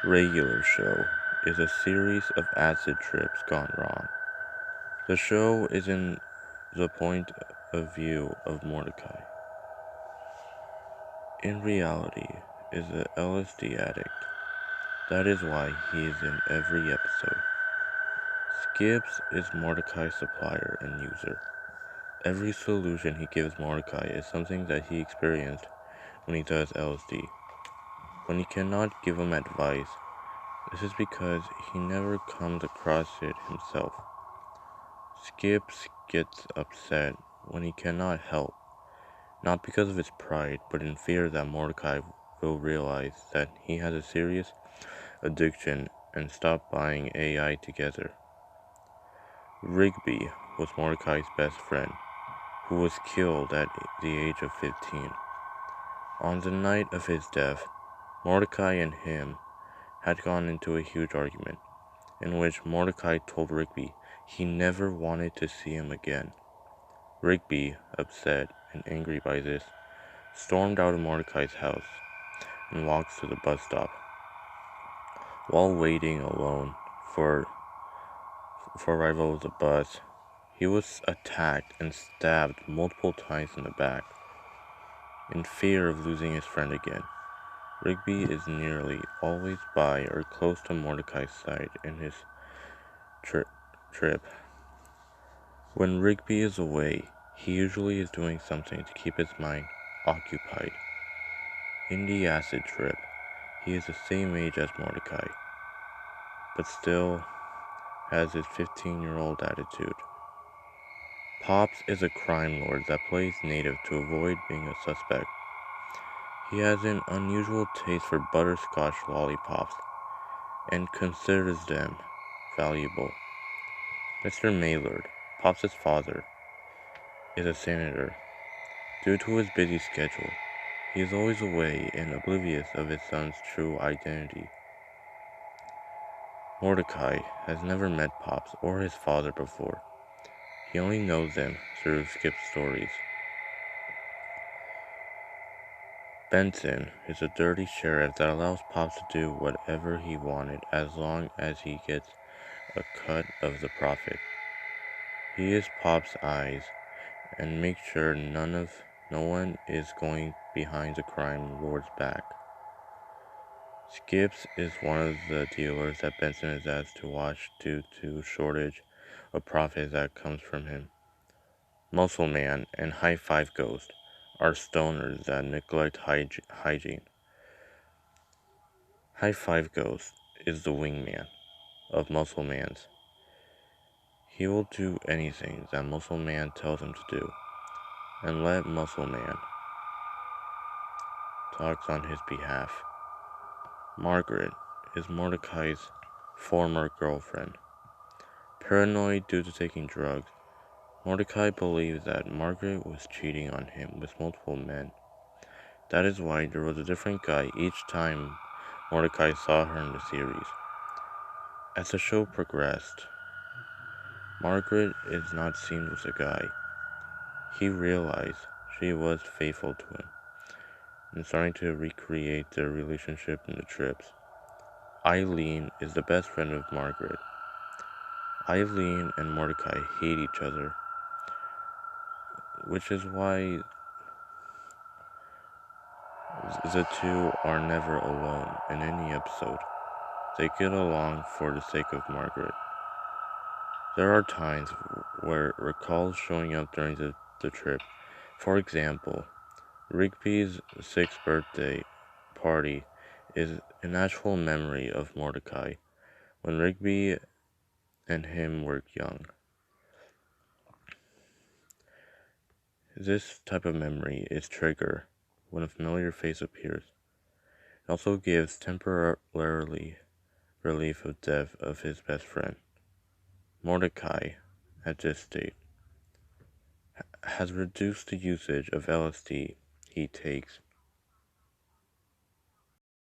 Regular Show is a series of acid trips gone wrong. The show is in the point of view of Mordecai. In reality, is an LSD addict. That is why he is in every episode. Skips is Mordecai's supplier and user. Every solution he gives Mordecai is something that he experienced when he does LSD. When he cannot give him advice, this is because he never comes across it himself. Skips gets upset when he cannot help, not because of his pride, but in fear that Mordecai will realize that he has a serious addiction and stop buying AI together. Rigby was Mordecai's best friend, who was killed at the age of 15. On the night of his death, Mordecai and him had gone into a huge argument, in which Mordecai told Rigby he never wanted to see him again. Rigby, upset and angry by this, stormed out of Mordecai's house and walks to the bus stop. While waiting alone for arrival of the bus, he was attacked and stabbed multiple times in the back. In fear of losing his friend again, Rigby is nearly always by or close to Mordecai's side in his trip. When Rigby is away, he usually is doing something to keep his mind occupied. In the acid trip, he is the same age as Mordecai, but still has his 15-year-old attitude. Pops is a crime lord that plays native to avoid being a suspect. He has an unusual taste for butterscotch lollipops and considers them valuable. Mr. Maylord, Pops' father, is a senator. Due to his busy schedule, he is always away and oblivious of his son's true identity. Mordecai has never met Pops or his father before. He only knows them through Skip's stories. Benson is a dirty sheriff that allows Pops to do whatever he wanted as long as he gets a cut of the profit. He is Pop's eyes and makes sure no one is going behind the crime lord's back. Skips is one of the dealers that Benson is asked to watch due to shortage of profit that comes from him. Muscle Man and High Five Ghost are stoners that neglect hygiene. High Five Ghost is the wingman of Muscle Man's. He will do anything that Muscle Man tells him to do, and let Muscle Man talk on his behalf. Margaret is Mordecai's former girlfriend. Paranoid due to taking drugs, Mordecai believes that Margaret was cheating on him with multiple men. That is why there was a different guy each time Mordecai saw her in the series. As the show progressed, Margaret is not seen with a guy. He realized she was faithful to him and starting to recreate their relationship in the trips. Eileen is the best friend of Margaret. Eileen and Mordecai hate each other, which is why the two are never alone in any episode. They get along for the sake of Margaret. There are times where recalls showing up during the trip. For example, Rigby's 6th birthday party is an actual memory of Mordecai when Rigby and him were young. This type of memory is triggered when a familiar face appears. It also gives temporarily relief of death of his best friend. Mordecai, at this state, has reduced the usage of LSD he takes